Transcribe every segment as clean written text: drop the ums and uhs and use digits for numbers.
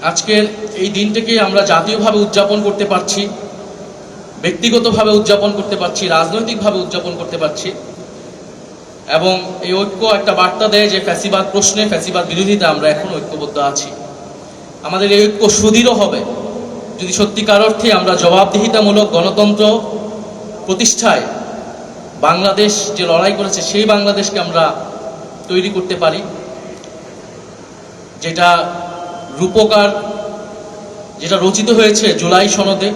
আজকের এই দিনটাকে আমরা জাতীয়ভাবে উদযাপন করতে পারছি, ব্যক্তিগতভাবে উদযাপন করতে পারছি, রাজনৈতিকভাবে উদযাপন করতে পারছি। এবং এই ঐক্য একটা বার্তা দেয় যে ফ্যাসিবাদ প্রশ্নে, ফ্যাসিবাদ বিরোধিতা আমরা এখন ঐক্যবদ্ধ আছি। আমাদের এই ঐক্য সুদৃঢ় হবে যদি সত্যিকার অর্থে আমরা জবাবদিহিতামূলক গণতন্ত্র প্রতিষ্ঠায় বাংলাদেশ যে লড়াই করেছে সেই বাংলাদেশকে আমরা তৈরি করতে পারি, যেটা রূপকার, যেটা রচিত হয়েছে জুলাই সনদে,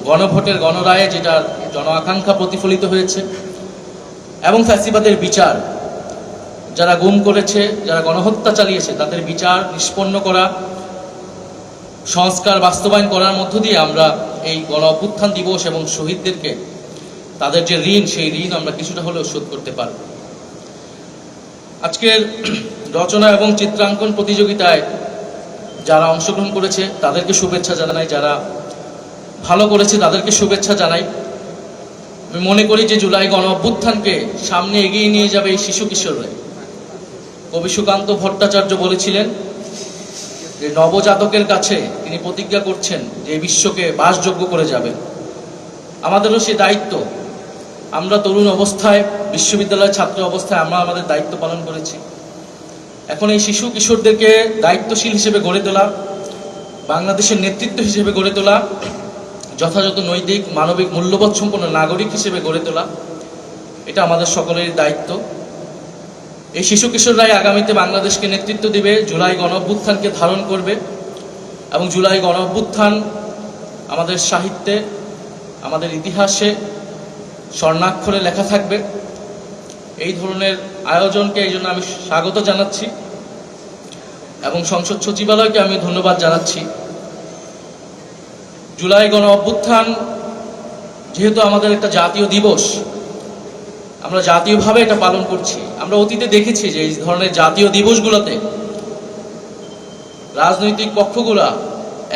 গণভোটের গণরায়ে, যেটা জন আকাঙ্ক্ষা প্রতিফলিত হয়েছে। এবং ফ্যাসিবাদের বিচার, যারা গুম করেছে, যারা গণহত্যা চালিয়েছে তাদের বিচার নিষ্পন্ন করা, সংস্কার বাস্তবায়ন করার মধ্য দিয়ে আমরা এই গণ অভ্যুত্থান দিবস এবং শহীদদেরকে তাদের যে ঋণ, সেই ঋণ আমরা কিছুটা হলেও শোধ করতে পারব। আজকের রচনা এবং চিত্রাঙ্কন প্রতিযোগিতায় যারা অংশগ্রহণ করেছে তাদেরকে শুভেচ্ছা জানাই, যারা ভালো করেছে তাদেরকে শুভেচ্ছা জানাই। আমি মনে করি যে জুলাই গণ অভ্যুত্থানকে সামনে এগিয়ে নিয়ে যাবে এই শিশু কিশোররা। কবি সুকান্ত ভট্টাচার্য বলেছিলেন যে নবজাতকের কাছে তিনি প্রতিজ্ঞা করছেন যে বিশ্বকে বাসযোগ্য করে যাবেন। আমাদেরও সে দায়িত্ব। আমরা তরুণ অবস্থায়, বিশ্ববিদ্যালয়ের ছাত্র অবস্থায় আমরা আমাদের দায়িত্ব পালন করেছি। এখন এই শিশু কিশোরদেরকে দায়িত্বশীল হিসেবে গড়ে তোলা, বাংলাদেশের নেতৃত্ব হিসেবে গড়ে তোলা, যথাযথ নৈতিক মানবিক মূল্যবোধ সম্পন্ন নাগরিক হিসেবে গড়ে তোলা, এটা আমাদের সকলের দায়িত্ব। এই শিশু কিশোররাই আগামীতে বাংলাদেশকে নেতৃত্ব দিবে, জুলাই গণ অভ্যুত্থানকে ধারণ করবে। এবং জুলাই গণ অভ্যুত্থান আমাদের সাহিত্যে, আমাদের ইতিহাসে স্বর্ণাক্ষরে লেখা থাকবে। এই ধরনের আয়োজনকে এই জন্য আমি স্বাগত জানাচ্ছি এবং সংসদ সচিবালয়কে আমি ধন্যবাদ জানাচ্ছি। জুলাই গণ অভ্যুত্থান যেহেতু আমাদের একটা জাতীয় দিবস, আমরা জাতীয়ভাবে এটা পালন করছি। আমরা অতীতে দেখেছি যে এই ধরনের জাতীয় দিবসগুলোতে রাজনৈতিক পক্ষগুলা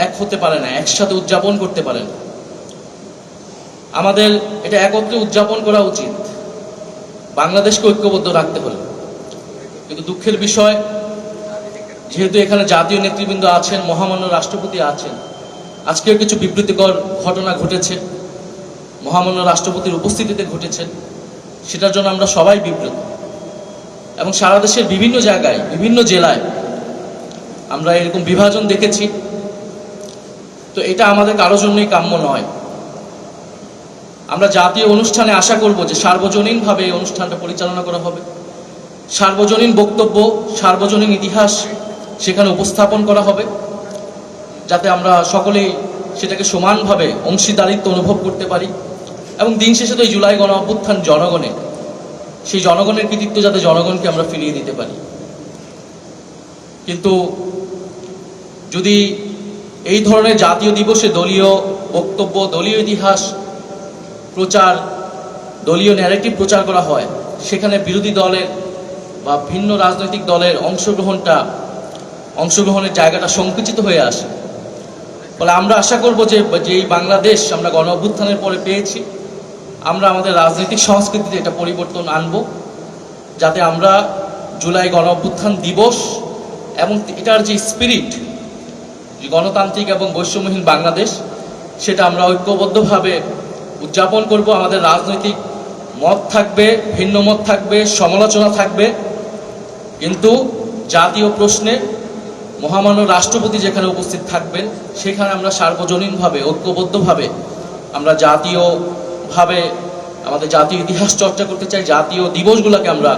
এক হতে পারে না, একসাথে উদযাপন করতে পারে না। আমাদের এটা একত্রে উদযাপন করা উচিত, বাংলাদেশকে ঐক্যবদ্ধ রাখতে হলে। কিন্তু দুঃখের বিষয়, যেহেতু এখানে জাতীয় নেতৃবৃন্দ আছেন, মহামান্য রাষ্ট্রপতি আছেন, আজকেও কিছু বিবৃতিকর ঘটনা ঘটেছে, মহামান্য রাষ্ট্রপতির উপস্থিতিতে ঘটেছে, সেটার জন্য আমরা সবাই বিব্রত। এবং সারা দেশের বিভিন্ন জায়গায়, বিভিন্ন জেলায় আমরা এরকম বিভাজন দেখেছি। তো এটা আমাদের কারোর জন্যই কাম্য নয়। আমরা জাতীয় অনুষ্ঠানে আশা করব যে সার্বজনীনভাবে এই অনুষ্ঠানটা পরিচালনা করা হবে, সার্বজনীন বক্তব্য, সার্বজনীন ইতিহাস সেখানে উপস্থাপন করা হবে, যাতে আমরা সকলেই সেটাকে সমানভাবে অংশীদারিত্ব অনুভব করতে পারি। এবং দিন শেষে তো এই জুলাই গণ অভ্যুত্থান জনগণের, সেই জনগণের কৃতিত্ব যাতে জনগণকে আমরা ফিরিয়ে দিতে পারি। কিন্তু যদি এই ধরনের জাতীয় দিবসে দলীয় বক্তব্য, দলীয় ইতিহাস প্রচার, দলীয় ন্যারেটিভ প্রচার করা হয়, সেখানে বিরোধী দলের বা ভিন্ন রাজনৈতিক দলের অংশগ্রহণের জায়গাটা সংকুচিত হয়ে আসে। ফলে আমরা আশা করব যে এই বাংলাদেশ আমরা গণ অভ্যুত্থানের পরে পেয়েছি, আমরা আমাদের রাজনৈতিক সংস্কৃতিতে এটা পরিবর্তন আনব, যাতে আমরা জুলাই গণ অভ্যুত্থান দিবস এবং এটার যে স্পিরিট, যে গণতান্ত্রিক এবং বৈষম্যহীন বাংলাদেশ, সেটা আমরা ঐক্যবদ্ধভাবে উদযাপন করব। আমাদের রাজনৈতিক মত থাকবে, ভিন্ন মত থাকবে, সমালোচনা থাকবে, কিন্তু জাতীয় প্রশ্নে মহামান্য রাষ্ট্রপতি যেখানে উপস্থিত থাকবেন সেখানে আমরা সার্বজনীনভাবে, ঐক্যবদ্ধভাবে আমরা জাতীয়ভাবে আমাদের জাতীয় ইতিহাস চর্চা করতে চাই, জাতীয় দিবসগুলোকে আমরা